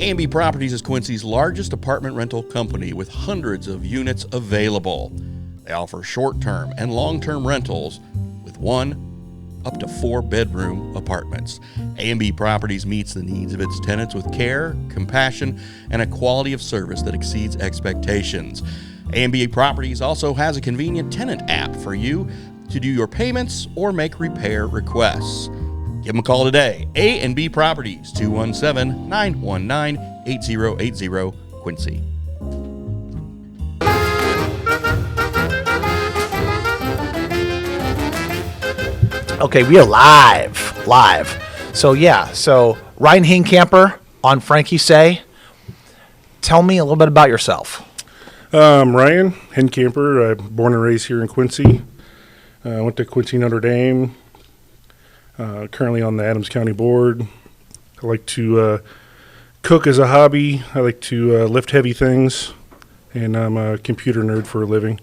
A&B Properties is Quincy's largest apartment rental company with hundreds of units available. They offer short-term and long-term rentals with 1 up to 4 bedroom apartments. A&B Properties meets the needs of its tenants with care, compassion, and a quality of service that exceeds expectations. A&B Properties also has a convenient tenant app for you to do your payments or make repair requests. Give them a call today. A&B Properties, 217-919-8080, Quincy. Okay, we are live. So Ryan Hink camper on Frankie Say. Tell me a little bit about yourself. Ryan Hink camper. I'm born and raised here in Quincy. Went to Quincy Notre Dame. Currently on the Adams County Board. I like to cook as a hobby. I like to lift heavy things, and I'm a computer nerd for a living.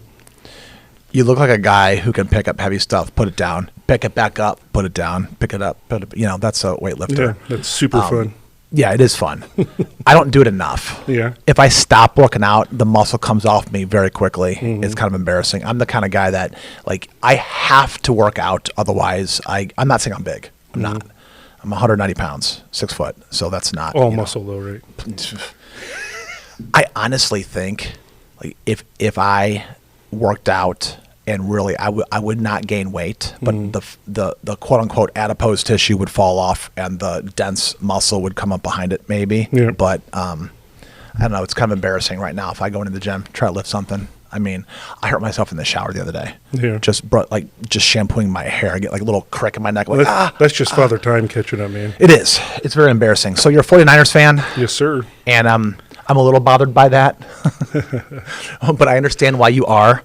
You look like a guy who can pick up heavy stuff, put it down, pick it back up, put it down, pick it up, that's a weightlifter. Yeah, that's super fun. Yeah, it is fun. I don't do it enough. Yeah. If I stop working out, the muscle comes off me very quickly. Mm-hmm. It's kind of embarrassing. I'm the kind of guy that, I have to work out. Otherwise, I'm not saying I'm big. I'm not. I'm 190 pounds, 6 foot. So that's not. All muscle, though, right? I honestly think, if I worked out and really I would not gain weight, but the quote unquote adipose tissue would fall off and the dense muscle would come up behind it maybe. Yeah. But I don't know, it's kind of embarrassing right now if I go into the gym, try to lift something. I mean, I hurt myself in the shower the other day. Yeah. Just shampooing my hair. I get a little crick in my neck. That's just Father Time catching up, man. It is. It's very embarrassing. So you're a 49ers fan? Yes, sir. And I'm a little bothered by that. But I understand why you are.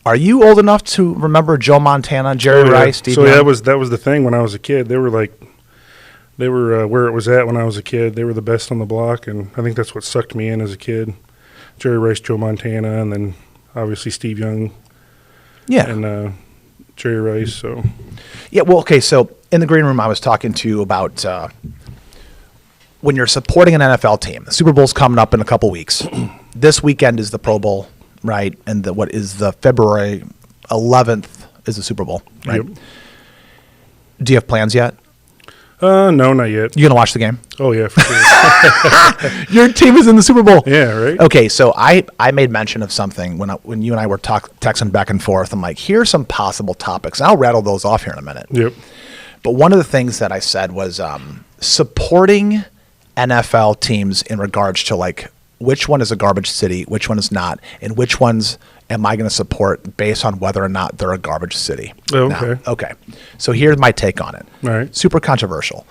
Are you old enough to remember Joe Montana, Jerry Rice, Steve Young? That was the thing when I was a kid. They were where it was at when I was a kid. They were the best on the block, and I think that's what sucked me in as a kid. Jerry Rice, Joe Montana, and then obviously Steve Young. Yeah. And Jerry Rice. So. Yeah. Well, okay. So in the green room, I was talking to you about when you're supporting an NFL team. The Super Bowl's coming up in a couple weeks. This weekend is the Pro Bowl. Right, and the February 11th is the Super Bowl, right? Yep. Do you have plans yet? No, not yet. You gonna watch the game? Oh yeah, for sure. Your team is in the Super Bowl. Yeah, right. Okay, so I made mention of something when you and I were texting back and forth. I'm like, here's some possible topics. And I'll rattle those off here in a minute. Yep. But one of the things that I said was supporting NFL teams in regards to which one is a garbage city, which one is not, and which ones am I going to support based on whether or not they're a garbage city. Oh, okay. Now, okay. So here's my take on it. All right. Super controversial.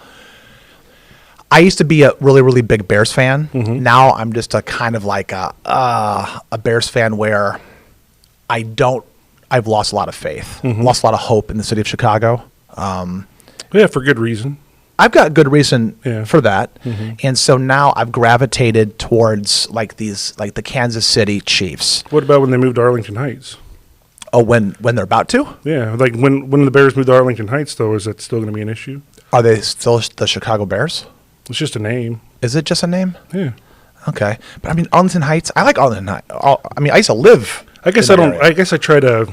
I used to be a really, really big Bears fan. Mm-hmm. Now I'm just a kind of a Bears fan where I've lost a lot of faith, lost a lot of hope in the city of Chicago. Yeah, for good reason. I've got good reason for that. Mm-hmm. And so now I've gravitated towards the Kansas City Chiefs. What about when they moved to Arlington Heights? Oh, when they're about to? Yeah, when the Bears moved to Arlington Heights, though, is that still going to be an issue? Are they still the Chicago Bears? It's just a name. Is it just a name? Yeah. Okay. But I mean, Arlington Heights, I like Arlington Heights. I mean, I used to live I guess I don't. Area. I guess I try to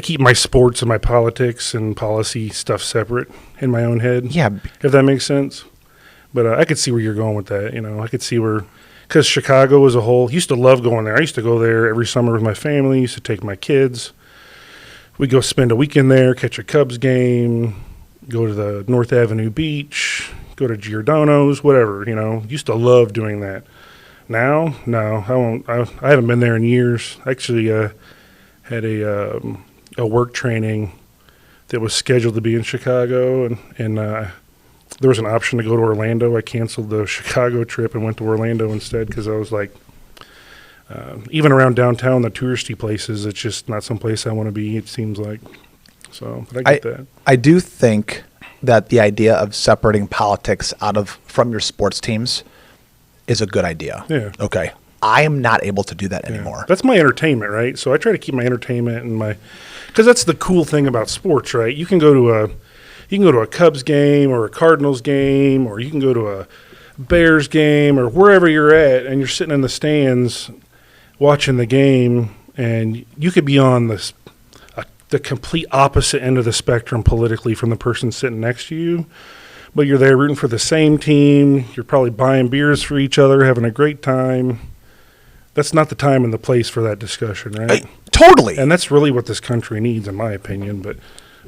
keep my sports and my politics and policy stuff separate in my own head. Yeah. If that makes sense. But I could see where you're going with that. I could see because Chicago as a whole, used to love going there. I used to go there every summer with my family, used to take my kids. We'd go spend a weekend there, catch a Cubs game, go to the North Avenue Beach, go to Giordano's, whatever, Used to love doing that. Now, no, I won't. I haven't been there in years. Actually, had a work training that was scheduled to be in Chicago, and there was an option to go to Orlando. I canceled the Chicago trip and went to Orlando instead because I was like, even around downtown, the touristy places, it's just not some place I want to be, it seems like. So, but I get that. I do think that the idea of separating politics from your sports teams is a good idea. Yeah. Okay. I am not able to do that anymore. That's my entertainment, right? So I try to keep my entertainment and because that's the cool thing about sports, right? You can go to a Cubs game or a Cardinals game, or you can go to a Bears game or wherever you're at, and you're sitting in the stands watching the game, and you could be on the complete opposite end of the spectrum politically from the person sitting next to you, but you're there rooting for the same team. You're probably buying beers for each other, having a great time. That's not the time and the place for that discussion, right? Totally. And that's really what this country needs, in my opinion,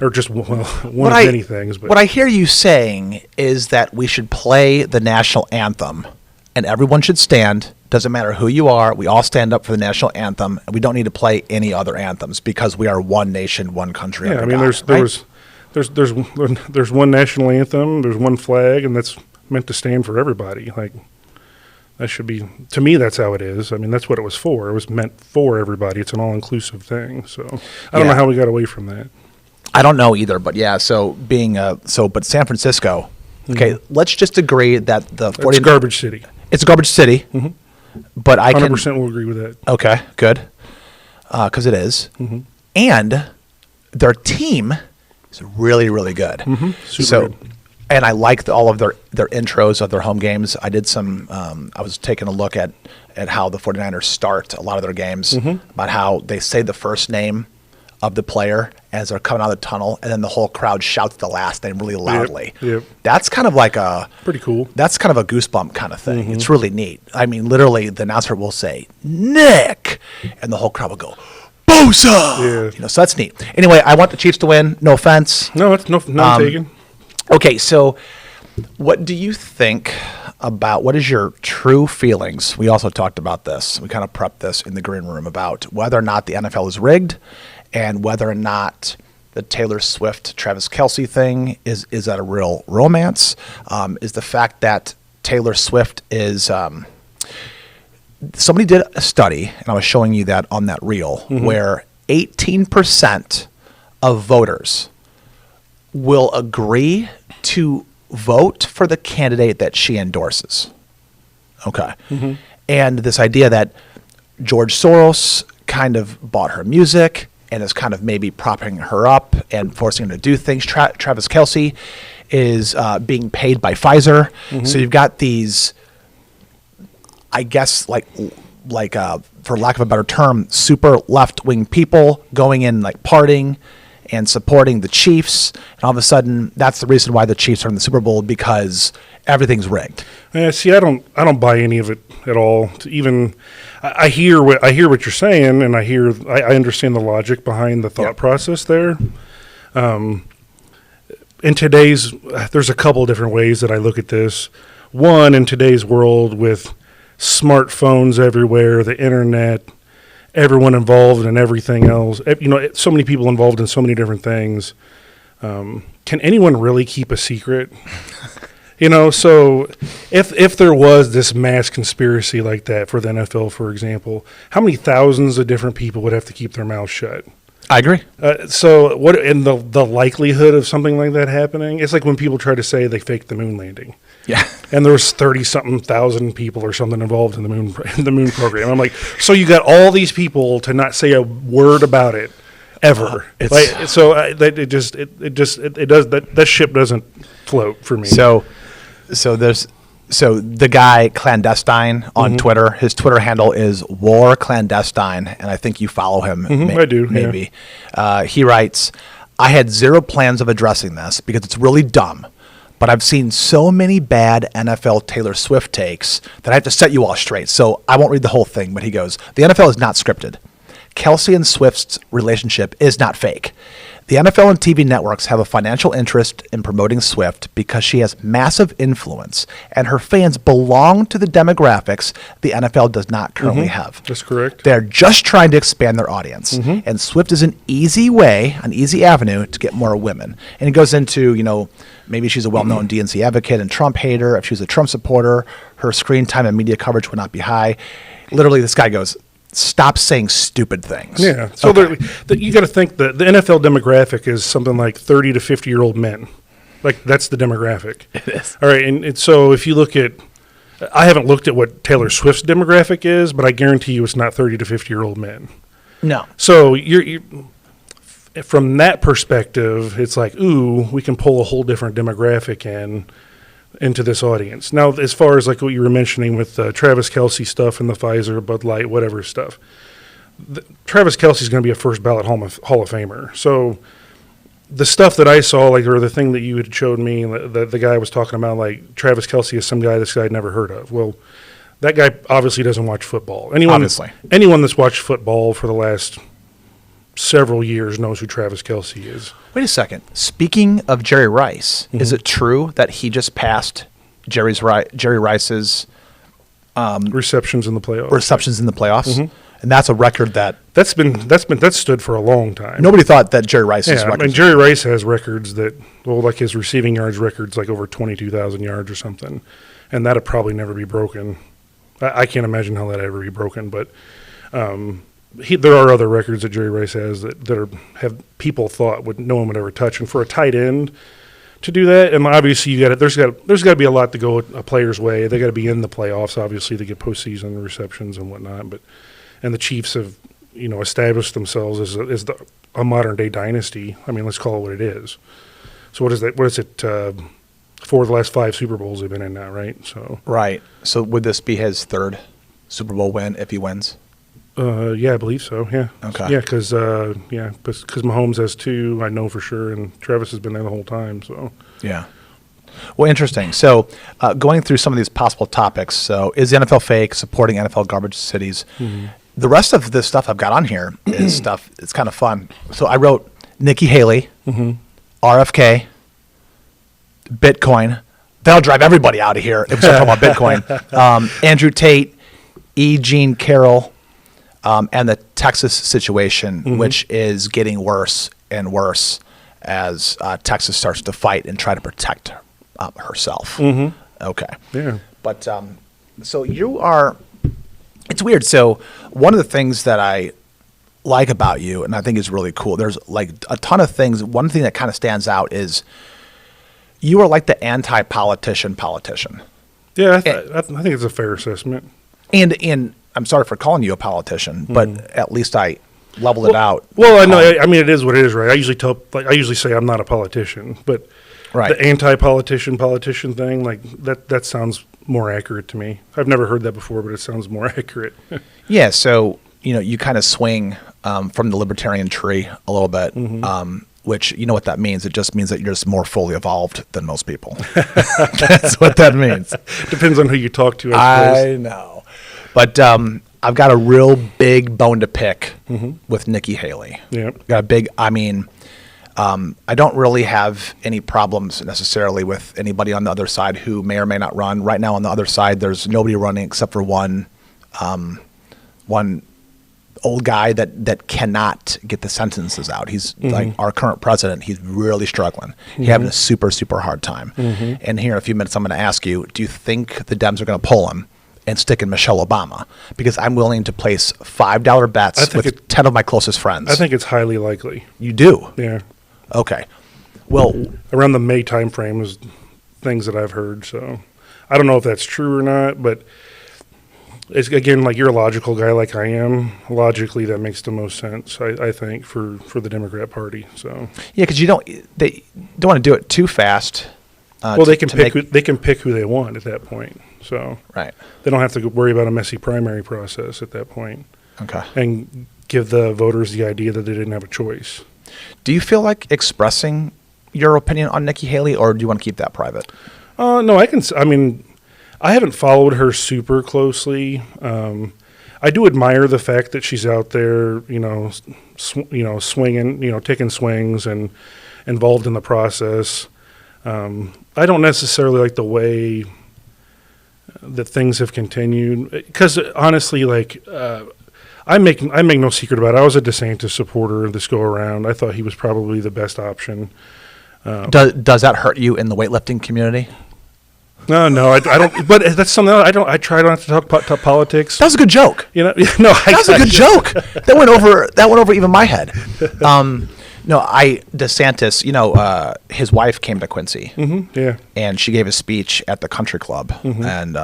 or just one of many things. But what I hear you saying is that we should play the national anthem, and everyone should stand. Doesn't matter who you are. We all stand up for the national anthem, and we don't need to play any other anthems because we are one nation, one country. Yeah, I under mean, God, there's one national anthem, there's one flag, and that's meant to stand for everybody. Like, that should be, to me, that's how it is. I mean, that's what it was for. It was meant for everybody. It's an all-inclusive thing. So I don't know how we got away from that. I don't know either, but yeah. So but San Francisco. Okay, let's just agree that It's garbage city. It's a garbage city. But I 100% will agree with that. Okay, good. Because it is. And their team is really, really good. Super good. And I like all of their intros of their home games. I did some, I was taking a look at how the 49ers start a lot of their games, about how they say the first name of the player as they're coming out of the tunnel, and then the whole crowd shouts the last name really loudly. Yep. That's kind of like a... Pretty cool. That's kind of a goosebump kind of thing. It's really neat. I mean, literally, the announcer will say, Nick! And the whole crowd will go, Bosa! Yeah. So that's neat. Anyway, I want the Chiefs to win. No offense. No, it's none taken. Okay, so what do you think about, what is your true feelings? We also talked about this. We kind of prepped this in the green room about whether or not the NFL is rigged and whether or not the Taylor Swift, Travis Kelce thing is that a real romance? Is the fact that Taylor Swift is, somebody did a study, and I was showing you that on that reel, where 18% of voters will agree to vote for the candidate that she endorses. Okay. And this idea that George Soros kind of bought her music and is kind of maybe propping her up and forcing her to do things. Travis Kelce is being paid by Pfizer. So you've got these, I guess, like for lack of a better term, super left-wing people going in, like, partying and supporting the Chiefs. And all of a sudden, that's the reason why the Chiefs are in the Super Bowl, because everything's rigged. See, I don't buy any of it at all. I hear what you're saying, and I understand the logic behind the thought process there. In today's, there's a couple different ways that I look at this. One, in today's world with smartphones everywhere, the internet, everyone involved in everything else, so many people involved in so many different things. Can anyone really keep a secret? So if there was this mass conspiracy like that for the NFL, for example, how many thousands of different people would have to keep their mouths shut? I agree. So what in the likelihood of something like that happening? It's like when people try to say they faked the moon landing. Yeah. And there was 30-something thousand people or something involved in the moon program. I'm like, so you got all these people to not say a word about it ever. That ship doesn't float for me. So the guy Clandestine on Twitter, his Twitter handle is War Clandestine, and I think you follow him. I do, maybe. Yeah. He writes, I had zero plans of addressing this because it's really dumb, but I've seen so many bad NFL Taylor Swift takes that I have to set you all straight. So I won't read the whole thing, but he goes, the NFL is not scripted. Kelce and Swift's relationship is not fake. The NFL and TV networks have a financial interest in promoting Swift because she has massive influence, and her fans belong to the demographics the NFL does not currently have. That's correct. They're just trying to expand their audience, and Swift is an easy avenue to get more women. And it goes into, maybe she's a well-known DNC advocate and Trump hater. If she was a Trump supporter, her screen time and media coverage would not be high. Literally, this guy goes, stop saying stupid things. Yeah. So you got to think that the NFL demographic is something like 30 to 50-year-old men. Like, that's the demographic. It is. All right. And so if you look at, I haven't looked at what Taylor Swift's demographic is, but I guarantee you it's not 30 to 50-year-old men. No. So you're from that perspective, it's like, ooh, we can pull a whole different demographic in into this audience. Now, as far as like what you were mentioning with Travis Kelce stuff and the Pfizer, Bud Light, whatever stuff, Travis Kelce's going to be a first ballot Hall of Famer. So the stuff that I saw, like, or the thing that you had showed me, that the guy was talking about, like Travis Kelce is some guy this guy had never heard of. Well, that guy obviously doesn't watch football. Anyone that's watched football for the last several years knows who Travis Kelce is. Wait a second. Speaking of Jerry Rice, is it true that he just passed Jerry Rice's receptions in the playoffs? And that's a record that's stood for a long time. Nobody thought that Jerry Rice's record. I mean, Jerry Rice has records that, well, like his receiving yards record's like over 22,000 yards or something, and that'll probably never be broken. I can't imagine how that'd ever be broken, but there are other records that Jerry Rice has that have people thought no one would ever touch, and for a tight end to do that, and obviously there's got to be a lot to go a player's way. They got to be in the playoffs, obviously, to get postseason receptions and whatnot, and the Chiefs have, established themselves as a modern day dynasty. I mean, let's call it what it is. So what is that? What is it? 4 of the last 5 Super Bowls they've been in now, right? Right. So would this be his 3rd Super Bowl win if he wins? Yeah, I believe so. Yeah. Okay. Yeah, because Mahomes has 2, I know for sure, and Travis has been there the whole time. So. Yeah. Well, interesting. So, going through some of these possible topics. So, is the NFL fake? Supporting NFL garbage cities. Mm-hmm. The rest of this stuff I've got on here is stuff. It's kind of fun. So, I wrote Nikki Haley, RFK, Bitcoin. That'll drive everybody out of here if we start talking about Bitcoin. Andrew Tate, E. Jean Carroll, and the Texas situation, which is getting worse and worse as Texas starts to fight and try to protect herself. Okay. Yeah. But so you are. It's weird. So one of the things that I like about you, and I think is really cool, there's like a ton of things. One thing that kind of stands out is you are like the anti-politician politician. Yeah, I think it's a fair assessment. And I'm sorry for calling you a politician, but at least I leveled it out. Well, I know. I mean, it is what it is, right? I usually say I'm not a politician, but the anti-politician thing, like that sounds more accurate to me. I've never heard that before, but it sounds more accurate. Yeah. So you kind of swing from the libertarian tree a little bit. Which, you know what that means? It just means that you're just more fully evolved than most people. That's what that means. Depends on who you talk to, I suppose. I know. But I've got a real big bone to pick with Nikki Haley. Yeah. I don't really have any problems necessarily with anybody on the other side who may or may not run. Right now on the other side, there's nobody running except for one old guy that cannot get the sentences out. He's like our current president. He's really struggling. He's having a super, super hard time. And here in a few minutes, I'm going to ask you, do you think the Dems are going to pull him and stick in Michelle Obama? Because I'm willing to place $5 bets with 10 of my closest friends. I think it's highly likely. You do? Yeah. Okay. Well, around the May time frame is things that I've heard. So I don't know if that's true or not, but it's, again, like you're a logical guy like I am. Logically, that makes the most sense, I think, for the Democrat Party. So yeah, because they don't want to do it too fast. Well, they can pick who they want at that point. So right, they don't have to worry about a messy primary process at that point. Okay, and give the voters the idea that they didn't have a choice. Do you feel like expressing your opinion on Nikki Haley, or do you want to keep that private? No, I mean, I haven't followed her super closely. I do admire the fact that she's out there, swinging, taking swings and involved in the process. I don't necessarily like the way that things have continued, because honestly, I make no secret about it. I was a DeSantis supporter this go around. I thought he was probably the best option. Does that hurt you in the weightlifting community? No, I don't. But that's something I try not to talk politics. That was a good joke. No, that was a good joke. That went over even my head. DeSantis, his wife came to Quincy. Yeah. And she gave a speech at the country club, and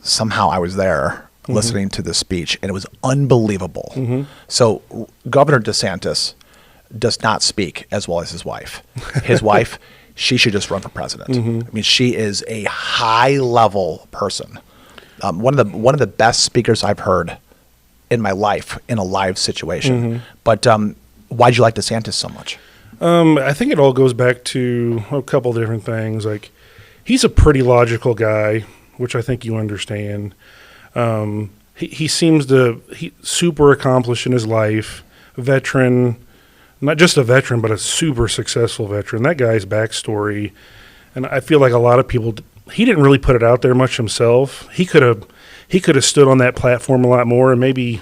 somehow I was there listening to the speech, and it was unbelievable. So Governor DeSantis does not speak as well as his wife. His wife, she should just run for president. I mean, she is a high-level person. One of the best speakers I've heard in my life in a live situation. But why'd you like DeSantis so much? I think it all goes back to a couple different things. Like, he's a pretty logical guy, which I think you understand. He seems to super accomplished in his life, veteran, not just a veteran, but a super successful veteran. That guy's backstory, and I feel like a lot of people, he didn't really put it out there much himself. He could have stood on that platform a lot more, and maybe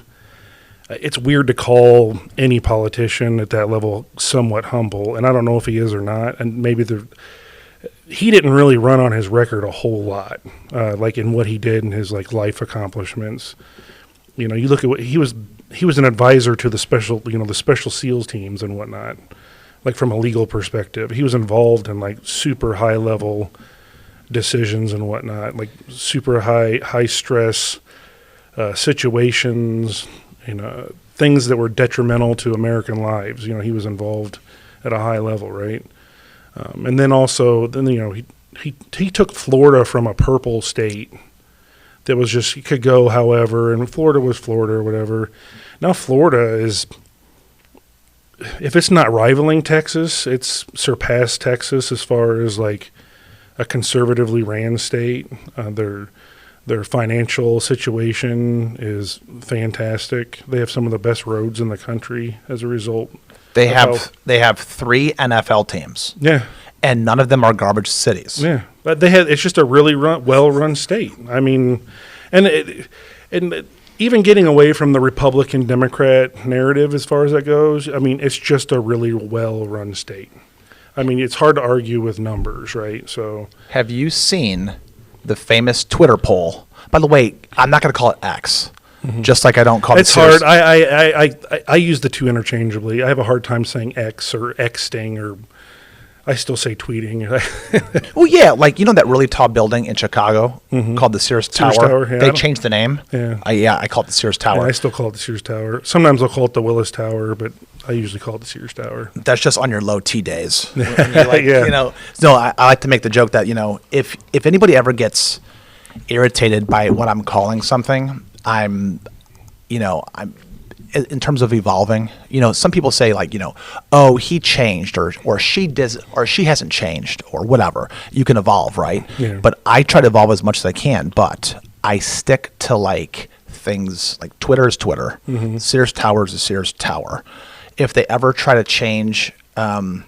it's weird to call any politician at that level somewhat humble, and I don't know if he is or not, and maybe he didn't really run on his record a whole lot, like in what he did in his like life accomplishments. You know, you look at what he was an advisor to the special SEALs teams and whatnot, like from a legal perspective. He was involved in like super high level decisions and whatnot, like super high stress situations, things that were detrimental to American lives. He was involved at a high level, right? And then also, he took Florida from a purple state that was just, you could go however, and Florida was Florida or whatever. Now Florida is, if it's not rivaling Texas, it's surpassed Texas as far as like a conservatively ran state. Their financial situation is fantastic. They have some of the best roads in the country as a result. They have 3 NFL teams. Yeah. And none of them are garbage cities. Yeah. But it's just a really well-run state. I mean, and even getting away from the Republican-Democrat narrative as far as that goes, I mean, it's just a really well-run state. I mean, it's hard to argue with numbers, right? So, have you seen the famous Twitter poll? By the way, I'm not going to call it X. Just like I don't call it. It's hard. I use the two interchangeably. I have a hard time saying X or Xting, or I still say tweeting. Well, yeah, like that really tall building in Chicago called the Sears Tower. Yeah, they changed the name. Yeah, I call it the Sears Tower. Yeah, I still call it the Sears Tower. Sometimes I'll call it the Willis Tower, but I usually call it the Sears Tower. That's just on your low T days. Like, yeah. No, I like to make the joke that if anybody ever gets irritated by what I'm calling something, I'm in terms of evolving. Some people say like, oh, he changed or she hasn't changed or whatever. You can evolve, right? Yeah. But I try to evolve as much as I can, but I stick to like things like Twitter is Twitter. Sears Tower is a Sears Tower. If they ever try to change the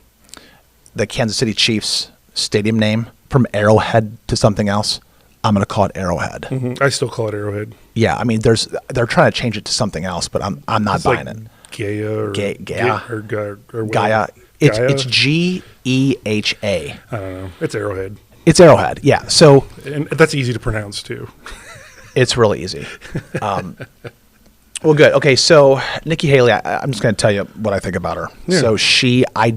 Kansas City Chiefs stadium name from Arrowhead to something else, I'm going to call it Arrowhead. I still call it Arrowhead. Yeah, I mean, they're trying to change it to something else, but I'm not buying like it. Gaia or Gaia. It's Geha. I don't know. It's Arrowhead. It's Arrowhead. Yeah. So and that's easy to pronounce too. It's really easy. Well, good. Okay, so Nikki Haley, I'm just going to tell you what I think about her. Yeah. So I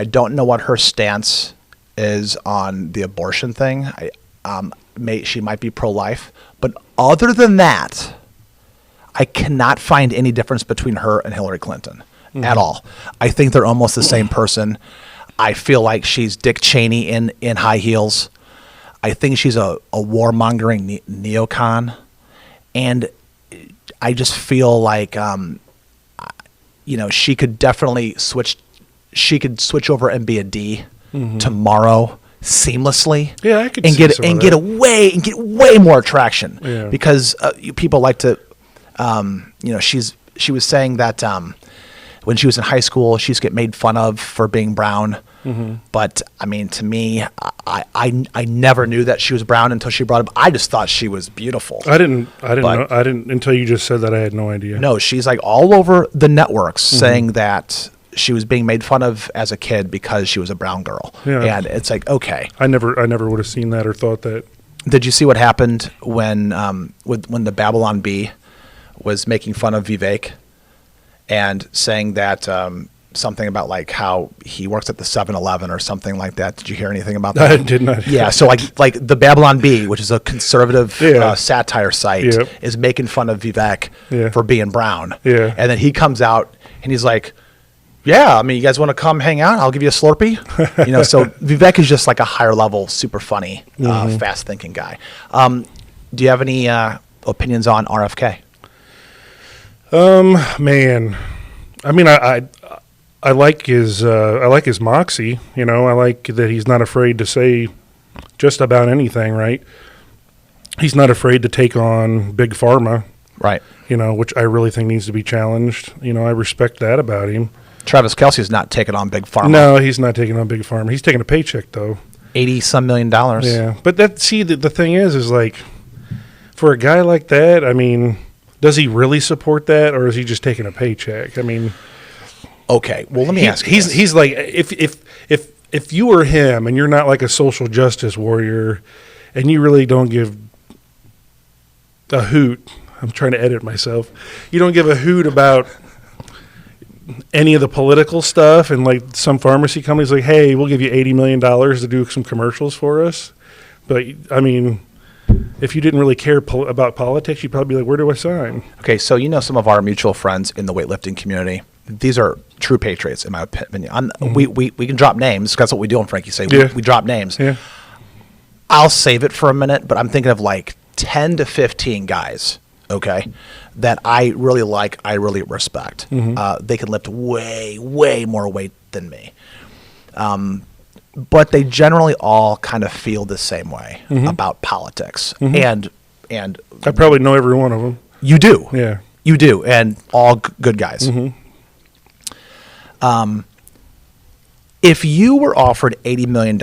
don't know what her stance is on the abortion thing. She might be pro-life, but other than that, I cannot find any difference between her and Hillary Clinton at all. I think they're almost the same person. I feel like she's Dick Cheney in high heels. I think she's a warmongering neocon, and I just feel like she could definitely switch. She could switch over and be a D tomorrow seamlessly. Yeah, I could and see get way more attraction. Yeah. Because people like to. She was saying that when she was in high school, she used to get made fun of for being brown. But I mean, to me, I never knew that she was brown until she brought up. I just thought she was beautiful. I didn't know. I didn't until you just said that. I had no idea. No, she's like all over the networks saying that she was being made fun of as a kid because she was a brown girl. Yeah. And it's like, okay. I never would have seen that or thought that. Did you see what happened when the Babylon Bee was making fun of Vivek and saying that something about like how he works at the 7-Eleven or something like that? Did you hear anything about that? I did not. Yeah, so like the Babylon Bee, which is a conservative satire site, is making fun of Vivek for being brown. Yeah. And then he comes out and he's like, Yeah, I mean, you guys want to come hang out? I'll give you a Slurpee. So Vivek is just like a higher level, super funny, fast thinking guy. Do you have any opinions on RFK? Man, I mean, I like his moxie. I like that he's not afraid to say just about anything. Right? He's not afraid to take on big pharma. Right. Which I really think needs to be challenged. I respect that about him. Travis Kelce's not taking on big pharma. No, he's not taking on big pharma. He's taking a paycheck though. $80-some million. Yeah, but the thing is like, for a guy like that, I mean, does he really support that, or is he just taking a paycheck? I mean, okay. Well, let me ask you. He's like, if you were him and you're not like a social justice warrior, and you really don't give a hoot. I'm trying to edit myself. You don't give a hoot about any of the political stuff, and like some pharmacy companies like, hey, we'll give you $80 million to do some commercials for us. But I mean, if you didn't really care about politics, you'd probably be like, where do I sign? Okay, so some of our mutual friends in the weightlifting community, these are true patriots, in my opinion. We can drop names. That's what we do on Frankie Say. We drop names. Yeah. I'll save it for a minute, but I'm thinking of like 10 to 15 guys, okay, that I really like, I really respect. They can lift way, way more weight than me. But they generally all kind of feel the same way about politics. And I probably know every one of them. You do. Yeah. You do, and all good guys. If you were offered $80 million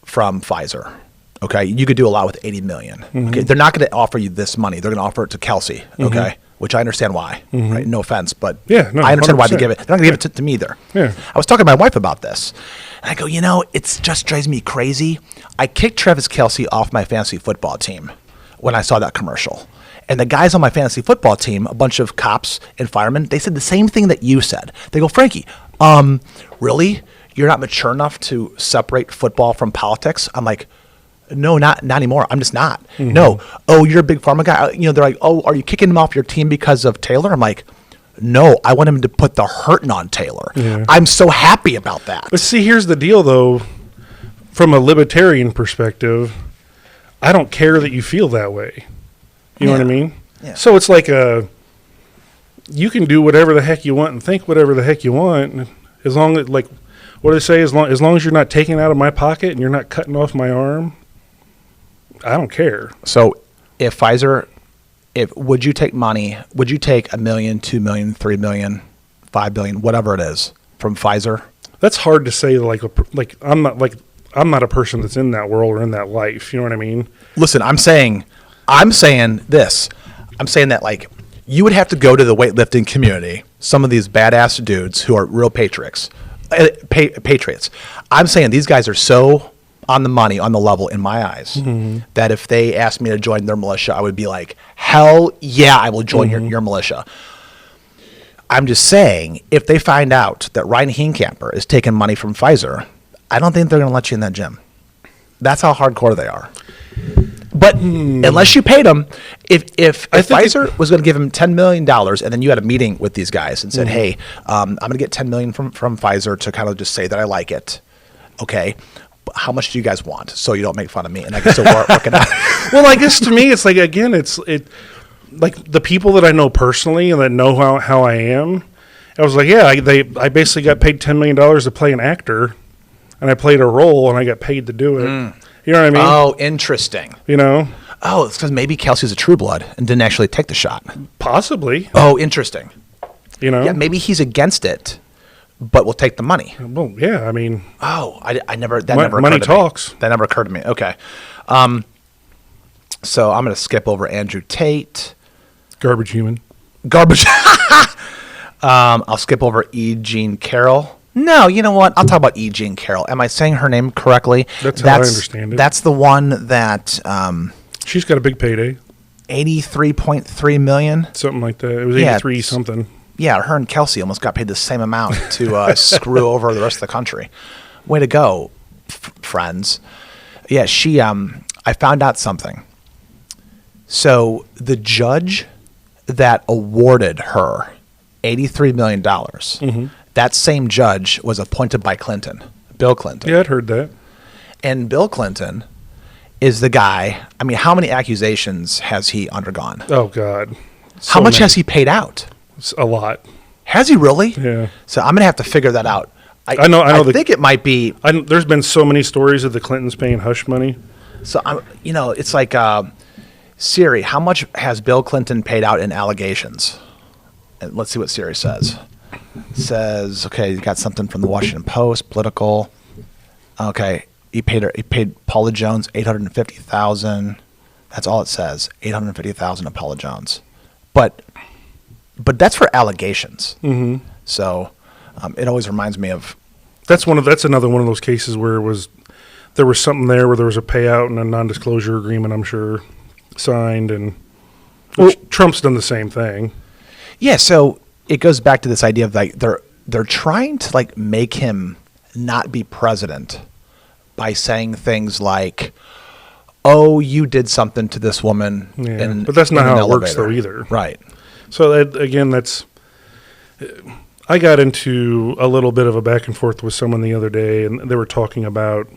from Pfizer, okay, you could do a lot with $80 million. Okay, they're not going to offer you this money. They're going to offer it to Kelsey, okay, which I understand why. Right? No offense, but yeah, no, I understand 100%. why they give it. They're not going to give it to me either. Yeah. I was talking to my wife about this, and I go, it just drives me crazy. I kicked Travis Kelce off my fantasy football team when I saw that commercial. And the guys on my fantasy football team, a bunch of cops and firemen, they said the same thing that you said. They go, Frankie, really? You're not mature enough to separate football from politics? I'm like, no, not anymore. I'm just not. No. Oh, you're a big pharma guy. They're like, oh, are you kicking him off your team because of Taylor? I'm like, no, I want him to put the hurting on Taylor. Yeah. I'm so happy about that. But see, here's the deal, though. From a libertarian perspective, I don't care that you feel that way. You know what I mean? Yeah. So it's like you can do whatever the heck you want and think whatever the heck you want, as long as, like, what do they say? As long as you're not taking it out of my pocket and you're not cutting off my arm, I don't care. So, if Pfizer, would you take money? Would you take $1 million, $2 million, $3 million, $5 billion, whatever it is, from Pfizer? That's hard to say. I'm not a person that's in that world or in that life. You know what I mean? Listen, I'm saying this. I'm saying that, like, you would have to go to the weightlifting community, some of these badass dudes who are real patriots. I'm saying these guys are so on the money, on the level in my eyes, that if they asked me to join their militia, I would be like, hell yeah, I will join your militia. I'm just saying, if they find out that Ryan Hinkamper is taking money from Pfizer, I don't think they're going to let you in that gym. That's how hardcore they are. But unless you paid them, if Pfizer was going to give him $10 million, and then you had a meeting with these guys and said, hey, I'm going to get $10 million from Pfizer to kind of just say that I like it, okay, but how much do you guys want so you don't make fun of me and I can still work it out? Well, I guess to me, it's like, again, it's like the people that I know personally and that know how I am, I was like, yeah, I basically got paid $10 million to play an actor, and I played a role, and I got paid to do it. You know what I mean? Oh, interesting. Oh, it's because maybe Kelsey's a true blood and didn't actually take the shot. Possibly. Oh, interesting. Yeah, maybe he's against it, but will take the money. Well, yeah, I mean. Oh, I never. That never. Money talks. That never occurred to me. Okay. So I'm going to skip over Andrew Tate. Garbage human. I'll skip over E. Jean Carroll. No, you know what? I'll talk about E. Jean Carroll. Am I saying her name correctly? That's how I understand it. That's the one that... she's got a big payday. $83.3 million? Something like that. It was 83 something. Yeah, her and Kelsey almost got paid the same amount to screw over the rest of the country. Way to go, friends. Yeah, she... I found out something. So the judge that awarded her $83 million... that same judge was appointed by Clinton, Bill Clinton. Yeah, I'd heard that. And Bill Clinton is the guy. I mean, how many accusations has he undergone? Oh, God. How much has he paid out? It's a lot. Has he really? Yeah. So I'm going to have to figure that out. I know. I think it might be. There's been so many stories of the Clintons paying hush money. So, it's like, Siri, how much has Bill Clinton paid out in allegations? And let's see what Siri says. It says, okay, you got something from the Washington Post, political. Okay, he paid Paula Jones $850,000. That's all it says, $850,000 of Paula Jones. But that's for allegations. Mm-hmm. So it always reminds me of. That's another one of those cases where there was something there where there was a payout and a non-disclosure agreement, I'm sure, signed, and Trump's done the same thing. Yeah, so it goes back to this idea of like they're trying to like make him not be president by saying things like, "Oh, you did something to this woman." Yeah, but that's not how it works, though, either. Right. So I got into a little bit of a back and forth with someone the other day, and they were talking about.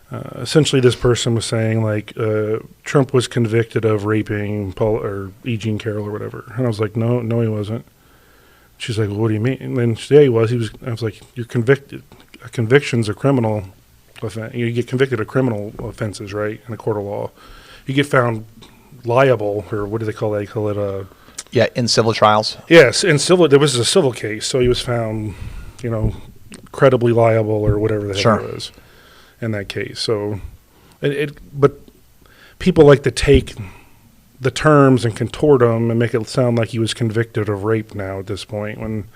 Essentially, this person was saying, like, Trump was convicted of raping Paul or E. Jean Carroll or whatever. And I was like, no, he wasn't. She's like, well, what do you mean? And then, yeah, he was. I was like, you're convicted. A conviction's a criminal offense. You get convicted of criminal offenses, right, in a court of law. You get found liable, or what do they call that? They call it yeah, in civil trials. Yes, in civil. There was a civil case, so he was found, credibly liable or whatever the heck it was. In that case, so but people like to take the terms and contort them and make it sound like he was convicted of rape now at this point, when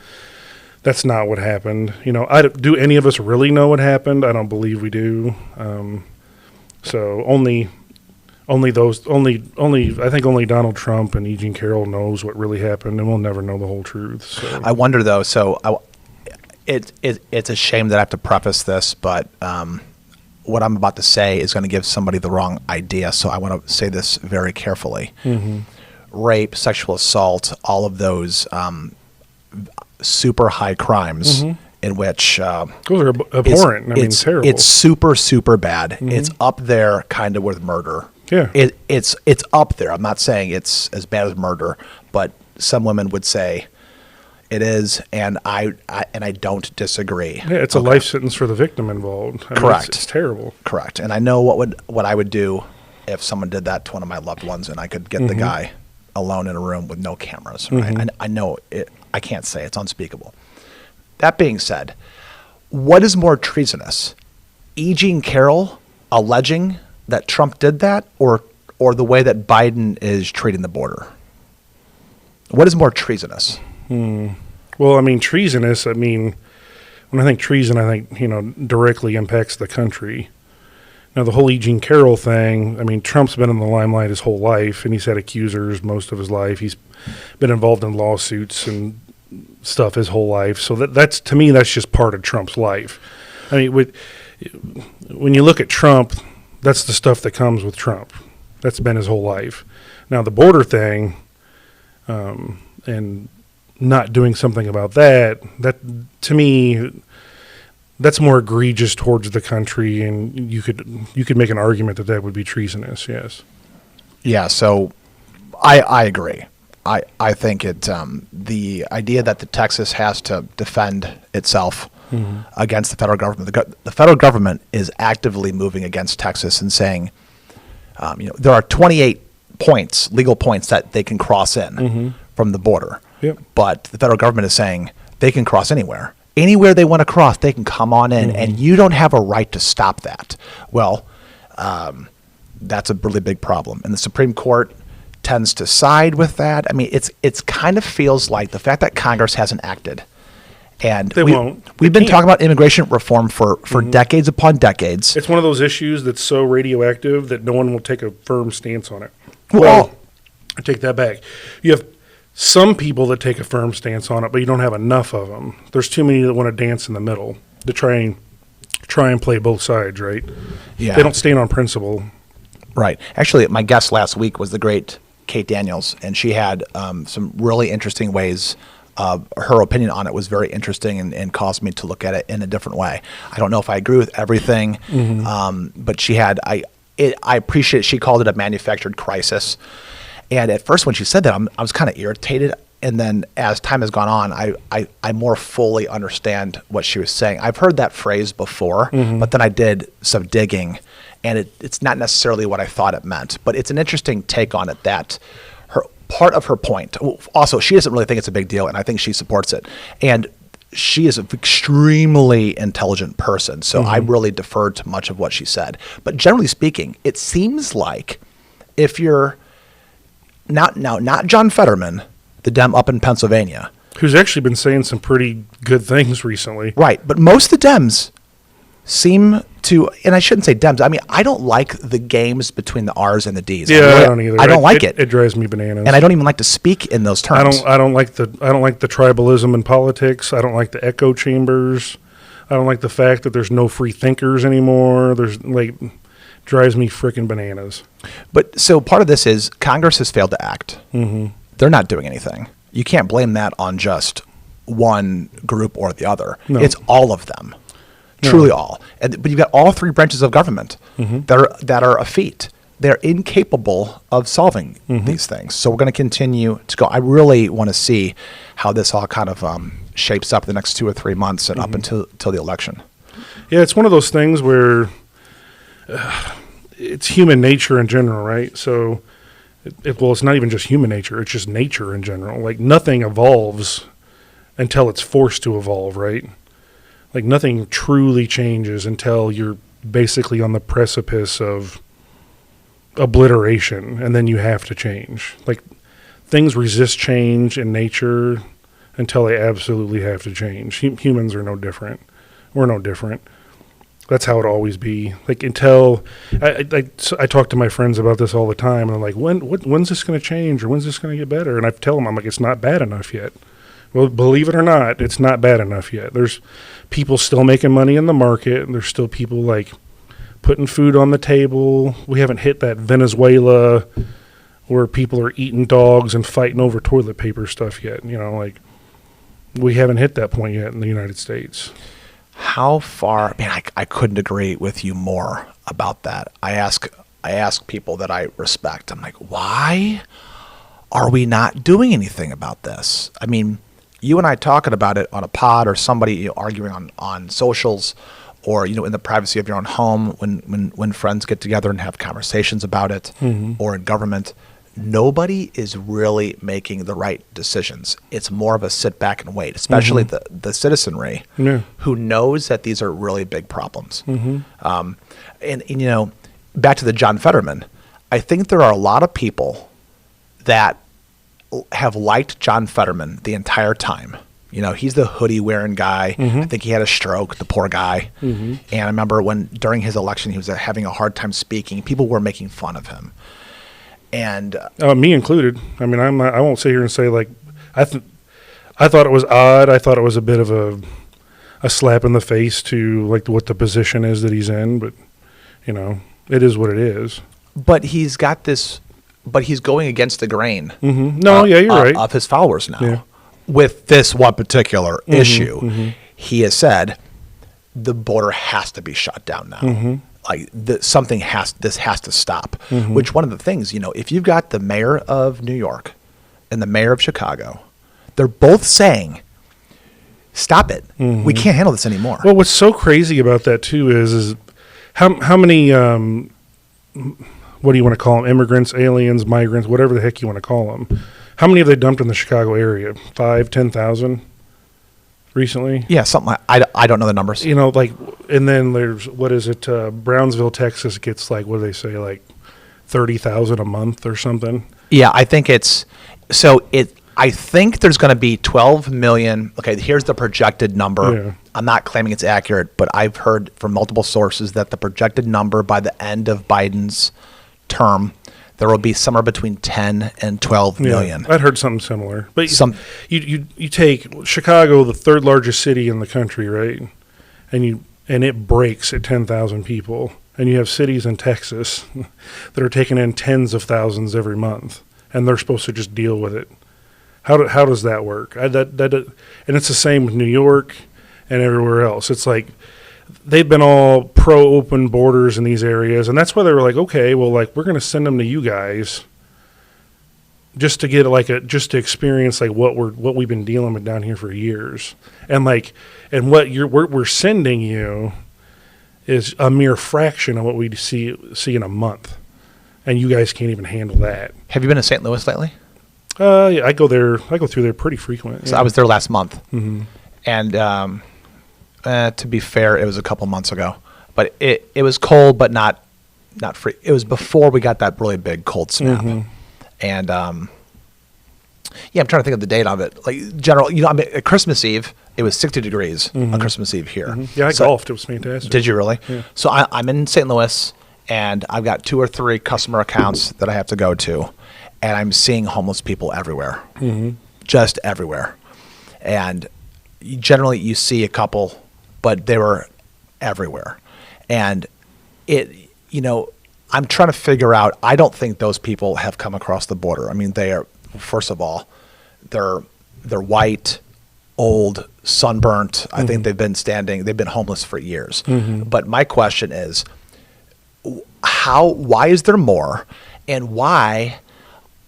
that's not what happened. Do any of us really know what happened? I don't believe we do. So only I think only Donald Trump and E. Jean Carroll knows what really happened, and we'll never know the whole truth. So. I wonder though. It's a shame that I have to preface this, but. What I'm about to say is going to give somebody the wrong idea, so I want to say this very carefully. Mm-hmm. Rape, sexual assault, all of those super high crimes in which those are abhorrent. Terrible. It's super, super bad. Mm-hmm. It's up there, kind of with murder. Yeah, it's up there. I'm not saying it's as bad as murder, but some women would say. It is, and I don't disagree. Yeah, it's a life sentence for the victim involved. Correct. It's terrible. Correct. And I know what I would do if someone did that to one of my loved ones, and I could get the guy alone in a room with no cameras. Right? I know it. I can't say it's unspeakable. That being said, what is more treasonous, E. Jean Carroll alleging that Trump did that, or the way that Biden is treating the border? What is more treasonous? Well, treasonous, when I think treason, I think, directly impacts the country. Now, the whole E. Jean Carroll thing, Trump's been in the limelight his whole life, and he's had accusers most of his life. He's been involved in lawsuits and stuff his whole life. So that's to me, that's just part of Trump's life. When you look at Trump, that's the stuff that comes with Trump. That's been his whole life. Now, the border thing, and not doing something about that to me, that's more egregious towards the country, and you could make an argument that would be treasonous. Yes. Yeah. So, I agree. I think the idea that the Texas has to defend itself against the federal government. The federal government is actively moving against Texas and saying, there are 28 legal points that they can cross in from the border. Yep. But the federal government is saying they can cross anywhere. Anywhere they want to cross, they can come on in, and you don't have a right to stop that. Well, that's a really big problem. And the Supreme Court tends to side with that. It's kind of feels like the fact that Congress hasn't acted. And we've been talking about immigration reform for decades upon decades. It's one of those issues that's so radioactive that no one will take a firm stance on it. Well, I take that back. You have some people that take a firm stance on it, but you don't have enough of them. There's too many that want to dance in the middle to try and play both sides, right? Yeah. They don't stand on principle. Right. Actually, my guest last week was the great Kate Daniels, and she had some really interesting ways her opinion on it was very interesting and caused me to look at it in a different way. I don't know if I agree with everything, but she had I appreciate she called it a manufactured crisis. And at first when she said that, I was kind of irritated. And then as time has gone on, I more fully understand what she was saying. I've heard that phrase before, but then I did some digging, and it's not necessarily what I thought it meant. But it's an interesting take on it that part of her point. Also, she doesn't really think it's a big deal, and I think she supports it. And she is an extremely intelligent person, so I really deferred to much of what she said. But generally speaking, it seems like if you're not John Fetterman, the Dem up in Pennsylvania, who's actually been saying some pretty good things recently. Right, but most of the Dems seem to, and I shouldn't say Dems. I mean, I don't like the games between the R's and the D's. Yeah, I don't either. I don't like it. It drives me bananas. And I don't even like to speak in those terms. I don't like the tribalism in politics. I don't like the echo chambers. I don't like the fact that there's no free thinkers anymore. Drives me freaking bananas. But so part of this is Congress has failed to act. They're not doing anything. You can't blame that on just one group or the other. No. It's all of them. Truly all. But you've got all three branches of government that are effete. They're incapable of solving these things. So we're going to continue to go. I really want to see how this all kind of shapes up the next 2 or 3 months and up until the election. Yeah, it's one of those things where it's human nature in general, right? So, it's not even just human nature. It's just nature in general. Like, nothing evolves until it's forced to evolve, right? Like, nothing truly changes until you're basically on the precipice of obliteration, and then you have to change. Like, things resist change in nature until they absolutely have to change. Humans are no different. We're no different. That's how it always be. Like, until I talk to my friends about this all the time, and I'm like, when's this going to change, or when's this going to get better? And I tell them, I'm like, it's not bad enough yet. Well, believe it or not, it's not bad enough yet. There's people still making money in the market, and there's still people like putting food on the table. We haven't hit that Venezuela where people are eating dogs and fighting over toilet paper stuff yet. You know, like, we haven't hit that point yet in the United States. How far? Man, I couldn't agree with you more about that. I ask people that I respect. I'm like, why are we not doing anything about this? I mean, you and I talking about it on a pod, or somebody arguing on socials, or in the privacy of your own home when friends get together and have conversations about it, or in government. Nobody is really making the right decisions. It's more of a sit back and wait, especially the citizenry who knows that these are really big problems. And back to the John Fetterman, I think there are a lot of people that have liked John Fetterman the entire time. He's the hoodie wearing guy. I think he had a stroke, the poor guy. And I remember when during his election he was having a hard time speaking. People were making fun of him. And me included. I mean, I won't sit here and say like I thought it was odd. I thought it was a bit of a slap in the face to like what the position is that he's in. But it is what it is. But he's got this. But he's going against the grain. No, yeah, you're right. Of his followers now, with this one particular issue, he has said the border has to be shut down now. Like this has to stop. Which one of the things, if you've got the mayor of New York and the mayor of Chicago, they're both saying, stop it. We can't handle this anymore. Well, what's so crazy about that too is how many, what do you want to call them? Immigrants, aliens, migrants, whatever the heck you want to call them. How many have they dumped in the Chicago area? 5,000-10,000 recently? Yeah, something like, I don't know the numbers. And then there's, what is it? Brownsville, Texas gets like, what do they say? Like 30,000 a month or something. Yeah, I think I think there's going to be 12 million. Okay, here's the projected number. Yeah. I'm not claiming it's accurate, but I've heard from multiple sources that the projected number by the end of Biden's term, there will be somewhere between 10 and 12 million. I'd heard something similar. But you take Chicago, the third largest city in the country, right? And it breaks at 10,000 people. And you have cities in Texas that are taking in tens of thousands every month, and they're supposed to just deal with it. How does that work? And it's the same with New York and everywhere else. It's like they've been all pro open borders in these areas, and that's why they were like, okay, well, like we're going to send them to you guys just to get just to experience like what we've been dealing with down here for years, and what we're sending you is a mere fraction of what we see in a month, and you guys can't even handle that. Have you been to St. Louis lately? Yeah, I go through there pretty frequent. So I was there last month, Mm-hmm. and to be fair, it was a couple months ago, but it was cold, but not free. It was before we got that really big cold snap, and yeah, I'm trying to think of the date of it. Like general, I mean, at Christmas Eve, it was 60 degrees on Christmas Eve here. Yeah, I golfed. It was fantastic. Did you really? Yeah. So I'm in St. Louis, and I've got 2 or 3 customer accounts that I have to go to, and I'm seeing homeless people everywhere, just everywhere. And generally, you see a couple, but they were everywhere. And I'm trying to figure out. I don't think those people have come across the border. I mean, they are. First of all, they're white, old, sunburnt. I think they've been homeless for years. But my question is, why is there more, and why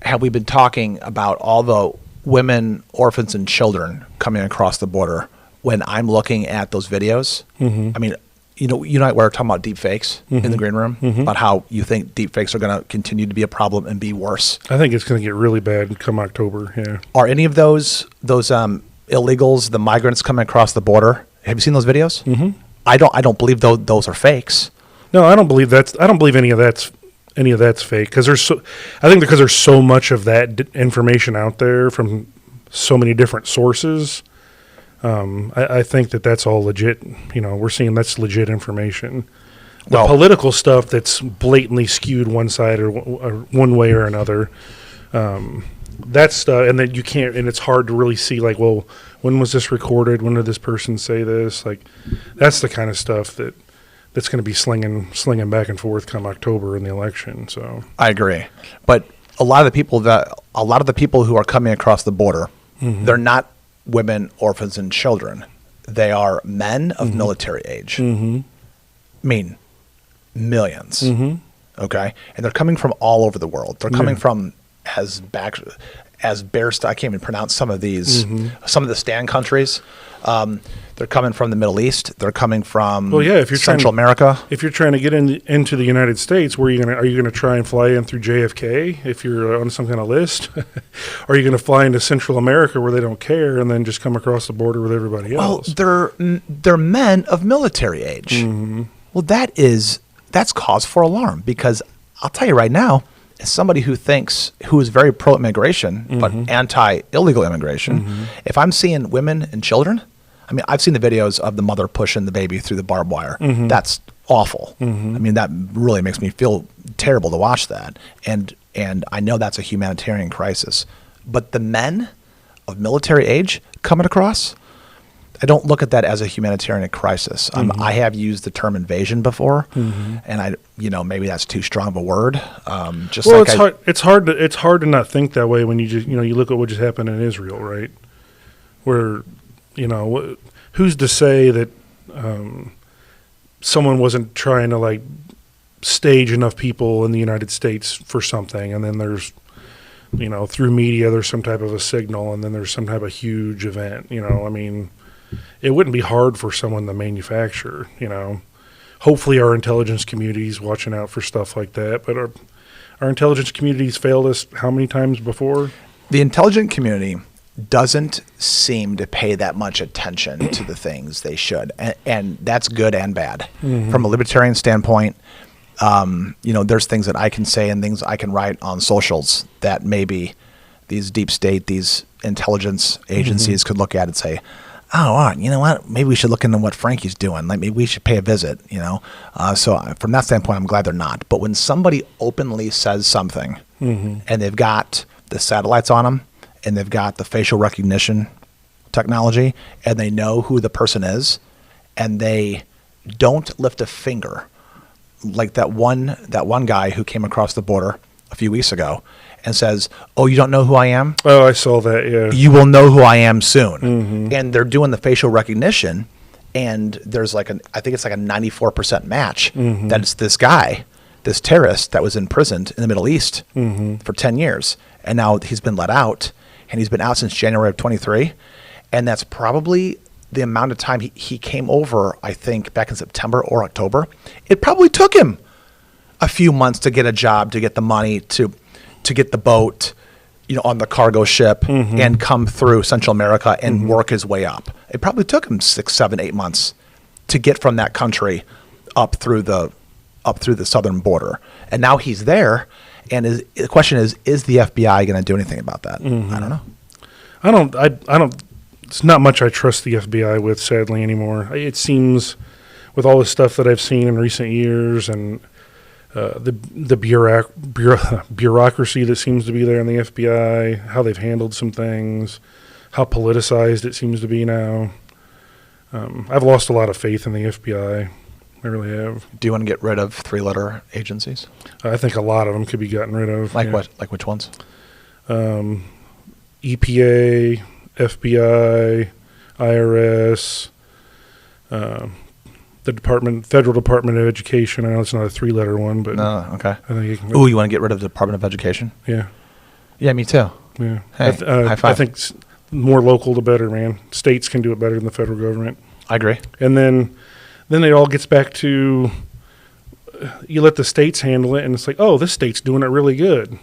have we been talking about all the women, orphans, and children coming across the border when I'm looking at those videos? I mean, you know, we were talking about deep fakes in the green room, about how you think deep fakes are going to continue to be a problem and be worse. I think it's going to get really bad come October. Yeah. Are any of those illegals, the migrants coming across the border? Have you seen those videos? I don't believe those are fakes. No, I don't believe any of that's fake, because I think because there's so much of that information out there from so many different sources. I think that's all legit. We're seeing that's legit information. The political stuff that's blatantly skewed one side or one way or another, that's stuff, and then you can't, and it's hard to really see, like, well, when was this recorded? When did this person say this? Like, that's the kind of stuff that's going to be slinging back and forth come October in the election. So I agree, but a lot of the people who are coming across the border, they're not women, orphans, and children. They are men of military age. I mean, millions. Okay, and they're coming from all over the world. They're coming from as bear. I can't even pronounce some of these. Some of the stand countries. They're coming from the Middle East. They're coming from if you're Central America. If you're trying to get into the United States, are you going to try and fly in through JFK if you're on some kind of list? Are you going to fly into Central America where they don't care and then just come across the border with everybody else? Well, they're men of military age. Well, that's cause for alarm, because I'll tell you right now, as somebody who is very pro-immigration but anti-illegal immigration, if I'm seeing women and children, I mean, I've seen the videos of the mother pushing the baby through the barbed wire. That's awful. I mean, that really makes me feel terrible to watch that. And I know that's a humanitarian crisis. But the men of military age coming across, I don't look at that as a humanitarian crisis. I have used the term invasion before, and maybe that's too strong of a word. It's hard to not think that way when you just you look at what just happened in Israel, right? Where who's to say that someone wasn't trying to like stage enough people in the United States for something, and then there's through media there's some type of a signal, and then there's some type of huge event. I mean, it wouldn't be hard for someone to manufacture. Hopefully our intelligence community's watching out for stuff like that, but our intelligence community's failed us how many times before? The intelligence community doesn't seem to pay that much attention to the things they should, and that's good and bad. From a libertarian standpoint, there's things that I can say and things I can write on socials that maybe these deep state, these intelligence agencies could look at and say, oh, all right, you know what? Maybe we should look into what Frankie's doing. Like, maybe we should pay a visit, So from that standpoint, I'm glad they're not. But when somebody openly says something and they've got the satellites on them, and they've got the facial recognition technology, and they know who the person is, and they don't lift a finger, like that one guy who came across the border a few weeks ago and says, "Oh, you don't know who I am? Oh, I saw that. Yeah. You will know who I am soon." And they're doing the facial recognition, and there's I think it's like a 94% match that it's this guy, this terrorist that was imprisoned in the Middle East for 10 years. And now he's been let out, and he's been out since January of 23. And that's probably the amount of time he came over, I think, back in September or October. It probably took him a few months to get a job, to get the money, to get the boat, on the cargo ship and come through Central America and work his way up. It probably took him 6, 7, 8 months to get from that country up through the southern border. And now he's there. And the question is the FBI going to do anything about that? I don't know. I don't. It's not much I trust the FBI with, sadly, anymore. It seems, with all the stuff that I've seen in recent years and the bureaucracy that seems to be there in the FBI, how they've handled some things, how politicized it seems to be now. I've lost a lot of faith in the FBI. I really have. Do you want to get rid of 3-letter agencies? I think a lot of them could be gotten rid of. Like what? Like which ones? EPA, FBI, IRS, the Federal Department of Education. I know it's not a 3-letter one, but no, okay. I think you can. Ooh, you want to get rid of the Department of Education? Yeah. Yeah, me too. Yeah. Hey, high five. I think more local the better, man. States can do it better than the federal government. I agree. And then it all gets back to you let the states handle it, and it's like, oh, this state's doing it really good.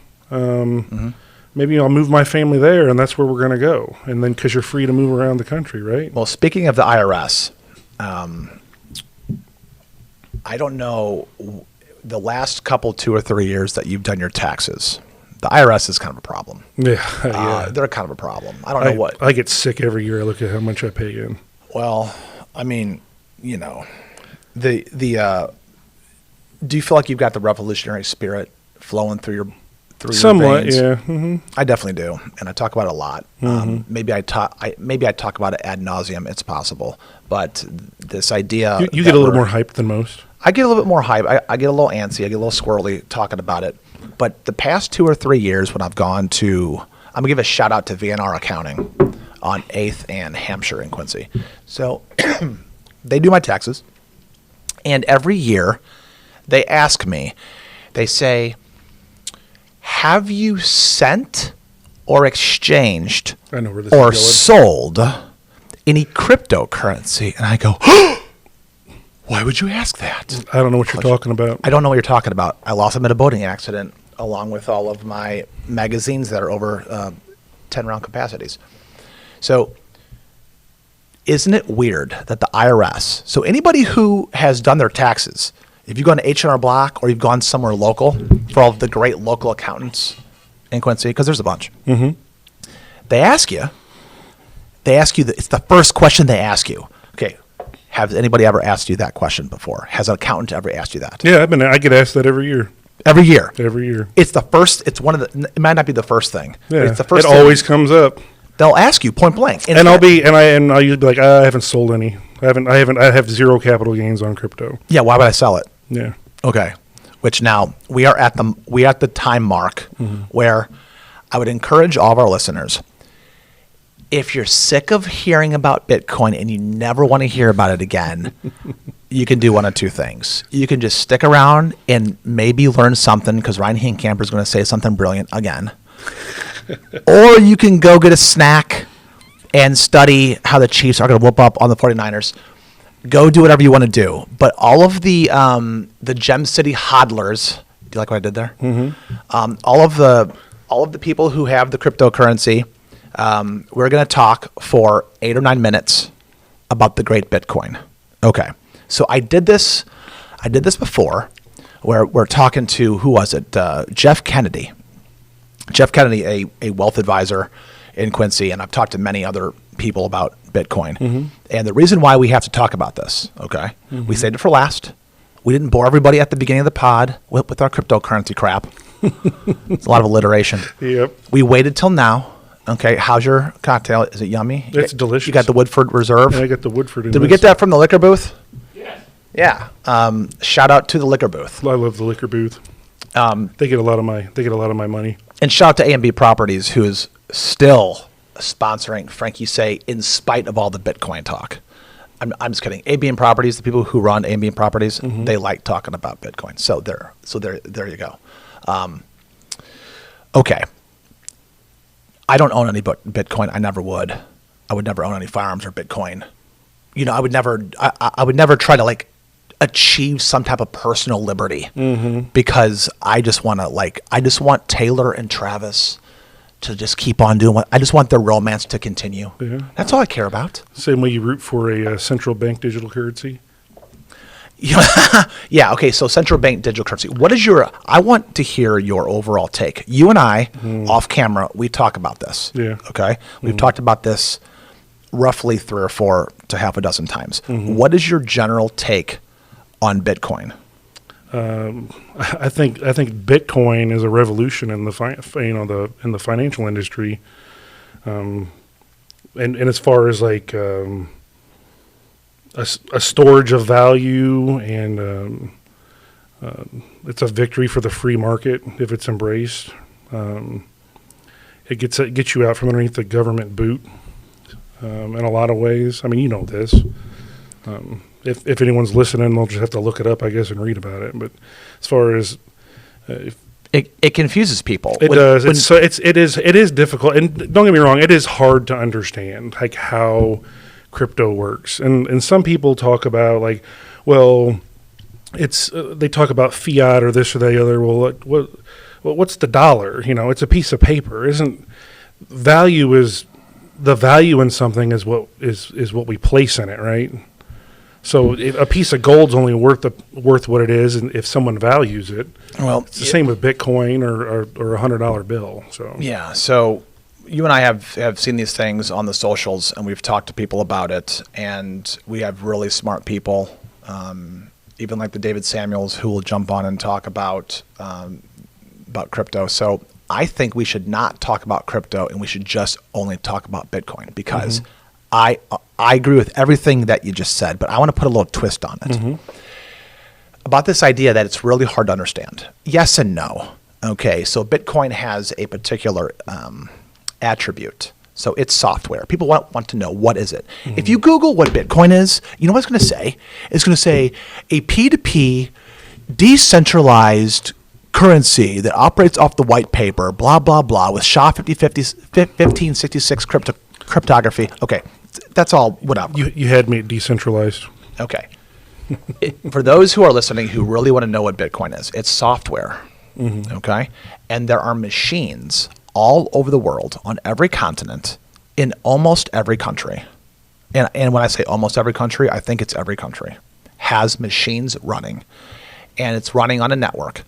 Maybe I'll move my family there, and that's where we're going to go. And then because you're free to move around the country, right? Well, speaking of the IRS, I don't know the last couple 2 or 3 years that you've done your taxes. The IRS is kind of a problem. Yeah, they're kind of a problem. I don't know what. I get sick every year. I look at how much I pay in. Well, I mean, do you feel like you've got the revolutionary spirit flowing through your somewhat veins? Yeah. I definitely do, and I talk about it a lot. Maybe I talk about it ad nauseum. It's possible, but this idea you get a little more hyped than most. I get a little bit more hype. I get a little antsy. I get a little squirrely talking about it. But the past 2 or 3 years, when I've gone to, I'm gonna give a shout out to VNR Accounting on 8th and Hampshire in Quincy. So they do my taxes, and every year they ask me, they say, have you sent or exchanged I know where this or is sold any cryptocurrency? And I go, why would you ask that? I don't know what you're talking about. I don't know what you're talking about. I lost them in a boating accident along with all of my magazines that are over 10-round capacities. So isn't it weird that the IRS, so anybody who has done their taxes, if you've gone to H&R Block or you've gone somewhere local, for all of the great local accountants in Quincy, because there's a bunch, they ask you, it's the first question they ask you. Okay, has anybody ever asked you that question before? Has an accountant ever asked you that? Yeah, I get asked that every year. Every year? Every year. It's the first, it's one of the, it might not be the first thing. Yeah, but it's the first it thing. always comes up. They'll ask you point blank. And I'll usually be like, I haven't sold any. I have zero capital gains on crypto. Yeah, why would I sell it? Yeah. Okay. Which now we are at the time mark where I would encourage all of our listeners, if you're sick of hearing about Bitcoin and you never want to hear about it again, you can do one of two things. You can just stick around and maybe learn something because Ryan Hinkamper is going to say something brilliant again. Or you can go get a snack and study how the Chiefs are going to whoop up on the 49ers. Go do whatever you want to do. But all of the Gem City hodlers, do you like what I did there? All of the people who have the cryptocurrency, we're going to talk for 8 or 9 minutes about the great Bitcoin. Okay. So I did this before where we're talking to, who was it? Jeff Kennedy. Jeff Kennedy, a wealth advisor in Quincy, and I've talked to many other people about Bitcoin. And the reason why we have to talk about this, okay, we saved it for last. We didn't bore everybody at the beginning of the pod with our cryptocurrency crap. It's a lot of alliteration. Yep. We waited till now. Okay, how's your cocktail? Is it yummy? It's delicious. You got the Woodford Reserve? Yeah, I got the Woodford. Did we get that from the liquor booth? Yes. Yeah. Shout out to the liquor booth. I love the liquor booth. They get a lot of my money. And shout out to A&B Properties, who is still sponsoring Frankie Say in spite of all the Bitcoin talk. I'm just kidding. A&B Properties, the people who run A&B Properties, they like talking about Bitcoin. So there you go. Okay. I don't own any Bitcoin. I never would. I would never own any firearms or Bitcoin. I would never try to like achieve some type of personal liberty because I just want Taylor and Travis to just keep on doing I just want their romance to continue. Yeah. That's all I care about. Same way you root for a central bank digital currency. Yeah. Okay. So central bank digital currency. I want to hear your overall take. You and I, off camera, we talk about this. Yeah. Okay. We've talked about this roughly 3 or 4 to half a dozen times. What is your general take on Bitcoin? I think Bitcoin is a revolution in the in the financial industry, and as far as like a storage of value, and it's a victory for the free market if it's embraced. It gets you out from underneath the government boot in a lot of ways. I mean, you know this. If anyone's listening, they'll just have to look it up, I guess, and read about it. But as far as it confuses people. It does. It is difficult, and don't get me wrong, it is hard to understand like how crypto works. And some people talk about like, well, it's they talk about fiat or this or the other. Well, what's the dollar? It's a piece of paper. Isn't value is the value in something is what we place in it, right? So a piece of gold's only worth what it is, and if someone values it, well, it's the same with Bitcoin or $100 bill. So yeah. So you and I have seen these things on the socials, and we've talked to people about it, and we have really smart people, even like the David Samuels, who will jump on and talk about crypto. So I think we should not talk about crypto, and we should just only talk about Bitcoin because. I agree with everything that you just said, but I want to put a little twist on it. About this idea that it's really hard to understand. Yes and no. Okay, so Bitcoin has a particular attribute. So it's software. People want to know, what is it? If you Google what Bitcoin is, you know what it's going to say? It's going to say a P2P decentralized currency that operates off the white paper, blah, blah, blah, with SHA-1566 cryptography. Okay, that's all whatever. You had me decentralized. Okay. For those who are listening who really want to know what Bitcoin is, it's software. Okay? And there are machines all over the world, on every continent, in almost every country. And when I say almost every country, I think it's every country, has machines running. And it's running on a network.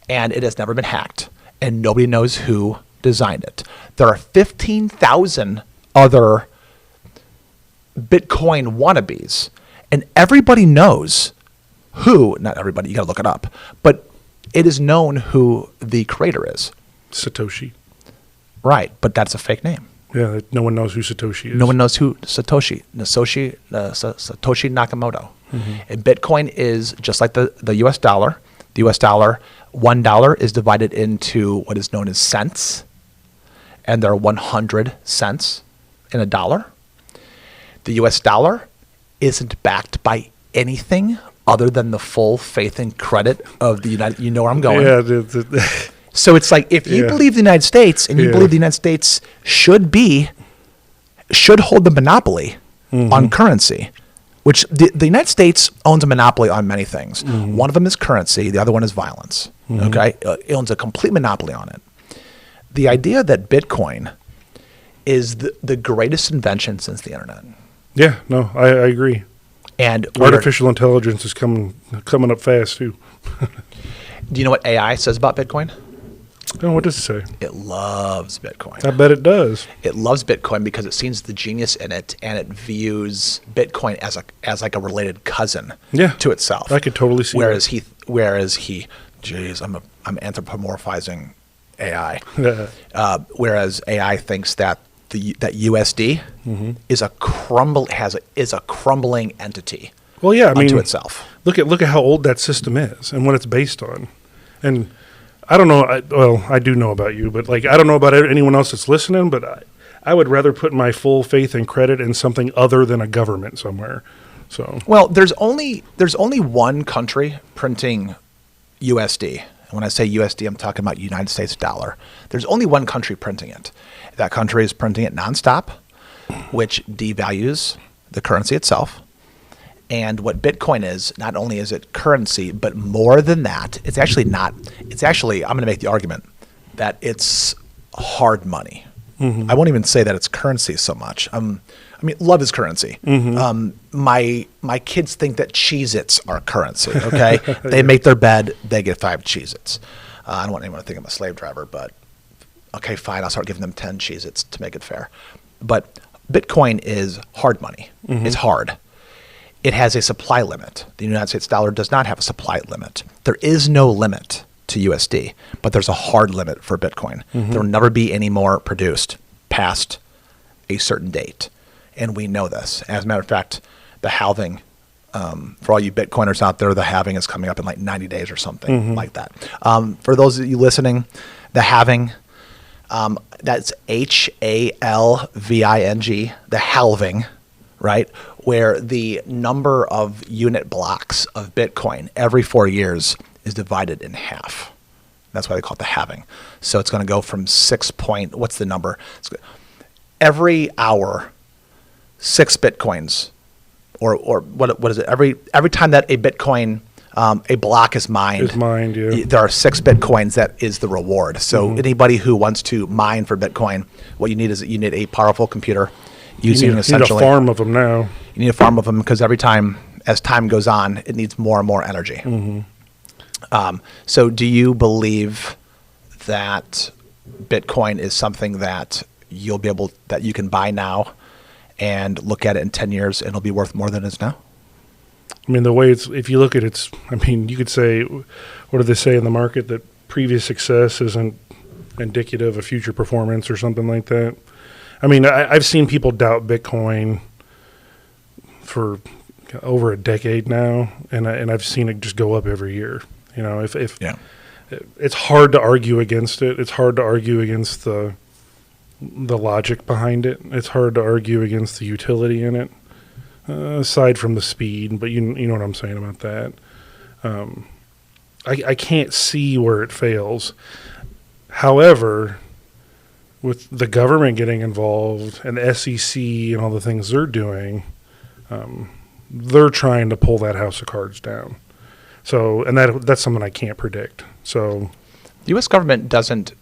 And it has never been hacked. And nobody knows who designed it. There are 15,000 other Bitcoin wannabes, and everybody knows who, not everybody, you got to look it up, but it is known who the creator is. Satoshi. Right, but that's a fake name. Yeah, no one knows who Satoshi is. No one knows who Satoshi Nakamoto. And Bitcoin is just like the US dollar. The US dollar, $1 is divided into what is known as cents, and there are 100 cents in a dollar. The US dollar isn't backed by anything other than the full faith and credit of the United. You know where I'm going. Yeah. So it's like if you believe the United States and you believe the United States should hold the monopoly on currency, which the United States owns a monopoly on many things. One of them is currency. The other one is violence. Okay, it owns a complete monopoly on it. The idea that Bitcoin is the greatest invention since the internet. Yeah, no, I agree. And artificial intelligence is coming up fast too. Do you know what AI says about Bitcoin? Oh, what does it say? It loves Bitcoin. I bet it does. It loves Bitcoin because it sees the genius in it, and it views Bitcoin as like a related cousin to itself. I could totally see Whereas he, geez, I'm anthropomorphizing AI. Whereas AI thinks that that USD is a crumbling entity. Well, yeah, I mean, unto itself. Look at how old that system is and what it's based on, and I don't know. I do know about you, but like I don't know about anyone else that's listening. But I would rather put my full faith and credit in something other than a government somewhere. So Well, there's only one country printing USD. And when I say USD, I'm talking about United States dollar. There's only one country printing it. That country is printing it nonstop, which devalues the currency itself. And what Bitcoin is, not only is it currency, but more than that, it's actually not. It's actually, I'm going to make the argument that it's hard money. I won't even say that it's currency so much. I mean, love is currency. My kids think that Cheez-Its are currency, okay? They make their bed, they get 5 Cheez-Its. I don't want anyone to think I'm a slave driver, but okay, fine, I'll start giving them 10 Cheez-Its to make it fair. But Bitcoin is hard money. It's hard. It has a supply limit. The United States dollar does not have a supply limit. There is no limit to USD, but there's a hard limit for Bitcoin. There will never be any more produced past a certain date. And we know this. As a matter of fact, the halving, for all you Bitcoiners out there, the halving is coming up in like 90 days or something like that. For those of you listening, the halving, that's Halving, the halving, right? Where the number of unit blocks of Bitcoin every 4 years is divided in half. That's why they call it the halving. So it's going to go from what's the number? Every hour, 6 Bitcoins, or what is it? Every time that a Bitcoin, a block is mined, there are 6 Bitcoins. That is the reward. So anybody who wants to mine for Bitcoin, what you need is a powerful computer. You need a farm of them now. You need a farm of them because as time goes on, it needs more and more energy. So do you believe that Bitcoin is something that that you can buy now and look at it in 10 years and it'll be worth more than it is now? I mean, the way if you look at it, you could say, what do they say in the market, that previous success isn't indicative of future performance or something like that? I mean, I've seen people doubt Bitcoin for over a decade now, and I've seen it just go up every year. You know, it's hard to argue against it. It's hard to argue against the logic behind it. It's hard to argue against the utility in it, aside from the speed. But you know what I'm saying about that. I can't see where it fails. However, with the government getting involved and the SEC and all the things they're doing, they're trying to pull that house of cards down. So, and that's something I can't predict. So, the U.S. government doesn't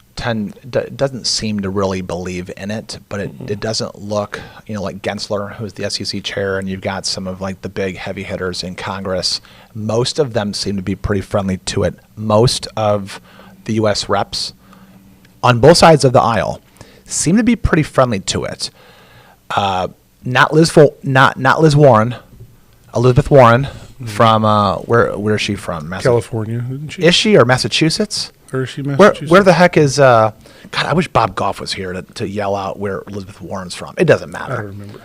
seem to really believe in it, but it doesn't look, like Gensler, who's the SEC chair, and you've got some of like the big heavy hitters in Congress. Most of them seem to be pretty friendly to it. Most of the U.S. reps on both sides of the aisle seem to be pretty friendly to it. Not Liz Warren, Elizabeth Warren from where is she from? California, isn't she? Is she, or Massachusetts? Or is she Massachusetts? Where the heck is? God, I wish Bob Goff was here to yell out where Elizabeth Warren's from. It doesn't matter. I don't remember.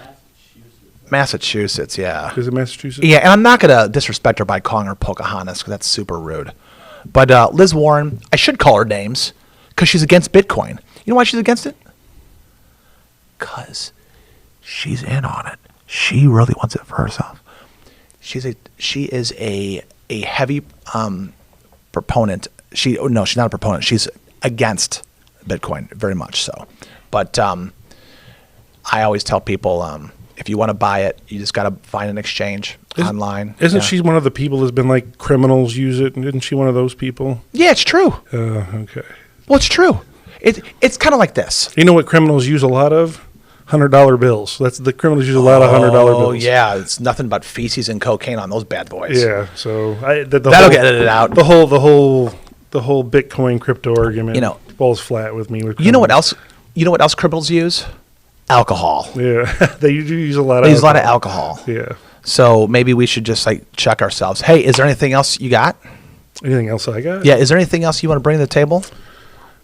Massachusetts, yeah. Is it Massachusetts? Yeah, and I'm not gonna disrespect her by calling her Pocahontas because that's super rude. But Liz Warren, I should call her names because she's against Bitcoin. You know why she's against it? Because she's in on it. She really wants it for herself. She is a heavy proponent. She's not a proponent. She's against Bitcoin, very much so. But I always tell people, if you want to buy it, you just got to find an exchange online. Isn't she one of the people that's been like criminals use it? Isn't she one of those people? Yeah, it's true. Okay. Well, it's true. It's kind of like this. You know what criminals use a lot of? $100 bills. That's the criminals use a lot of $100 bills. Oh yeah, it's nothing but feces and cocaine on those bad boys. Yeah, so that'll get edited out. The whole Bitcoin crypto argument, falls flat with me. You know what else? You know what else criminals use? Alcohol. Yeah, they do use a lot. They use a lot of alcohol. Yeah. So maybe we should just like check ourselves. Hey, is there anything else you got? Anything else I got? Yeah. Is there anything else you want to bring to the table?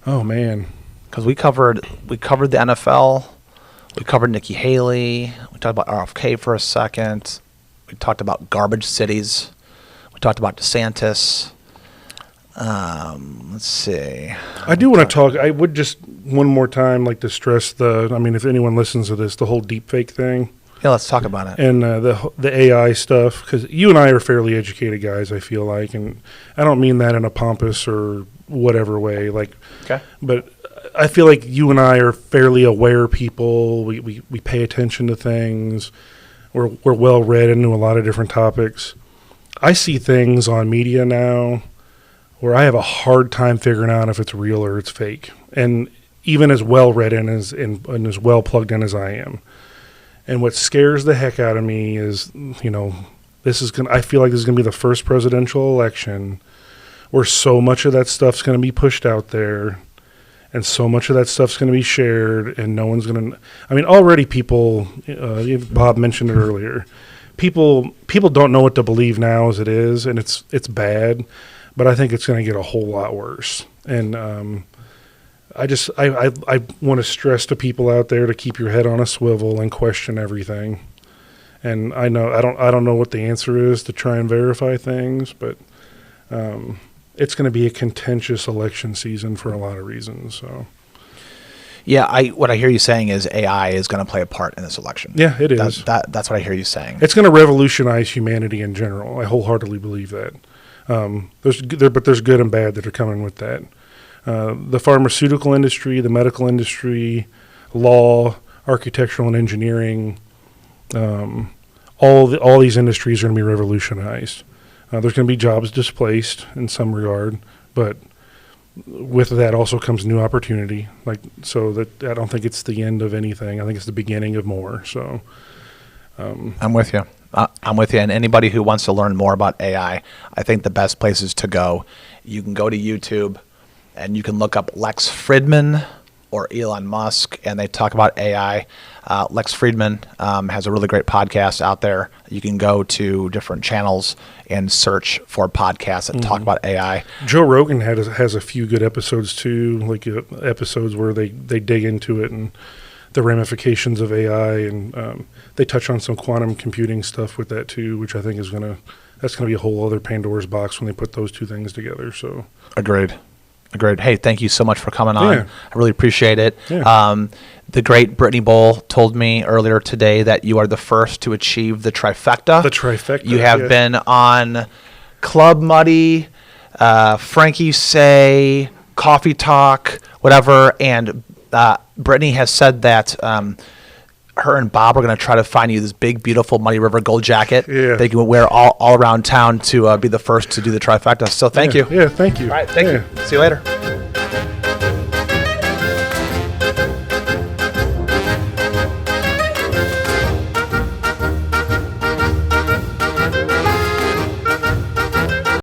Oh man, because we covered the NFL. We covered Nikki Haley. We talked about RFK for a second. We talked about garbage cities. We talked about DeSantis. Let's see. I do want to talk. I would just one more time like to stress if anyone listens to this, the whole deepfake thing. Yeah, let's talk about it. And the AI stuff, because you and I are fairly educated guys, I feel like, and I don't mean that in a pompous or whatever way, Okay. But I feel like you and I are fairly aware people. We pay attention to things. We're well read into a lot of different topics. I see things on media now where I have a hard time figuring out if it's real or it's fake, and even as well read in and as well plugged in as I am. And what scares the heck out of me is, I feel like this is going to be the first presidential election where so much of that stuff's going to be pushed out there and so much of that stuff's going to be shared and no one's going to, already people, Bob mentioned it earlier, people don't know what to believe now as it is, and it's bad, but I think it's going to get a whole lot worse. And, I want to stress to people out there to keep your head on a swivel and question everything. And I know I don't know what the answer is to try and verify things, but it's going to be a contentious election season for a lot of reasons. So, yeah, what I hear you saying is AI is going to play a part in this election. Yeah, it is. That's what I hear you saying. It's going to revolutionize humanity in general. I wholeheartedly believe that. There's good and bad that are coming with that. The pharmaceutical industry, the medical industry, law, architectural and engineering, all these industries are going to be revolutionized. There's going to be jobs displaced in some regard, but with that also comes new opportunity. So that I don't think it's the end of anything. I think it's the beginning of more. So I'm with you. I'm with you. And anybody who wants to learn more about AI, I think the best places to go, you can go to YouTube. And you can look up Lex Fridman or Elon Musk, and they talk about AI. Lex Fridman has a really great podcast out there. You can go to different channels and search for podcasts that talk about AI. Joe Rogan has a few good episodes too, episodes where they dig into it and the ramifications of AI, and they touch on some quantum computing stuff with that too, which I think that's gonna be a whole other Pandora's box when they put those two things together. So Agreed. Hey, thank you so much for coming on. Yeah. I really appreciate it. Yeah. The great Brittany Bowl told me earlier today that you are the first to achieve the trifecta. The trifecta. You have been on Club Muddy, Frankie Say, Coffee Talk, whatever, and Brittany has said that her and Bob are going to try to find you this big, beautiful Muddy River gold jacket that you can wear all around town to be the first to do the trifecta. So thank you. Yeah, thank you. All right, thank you. See you later.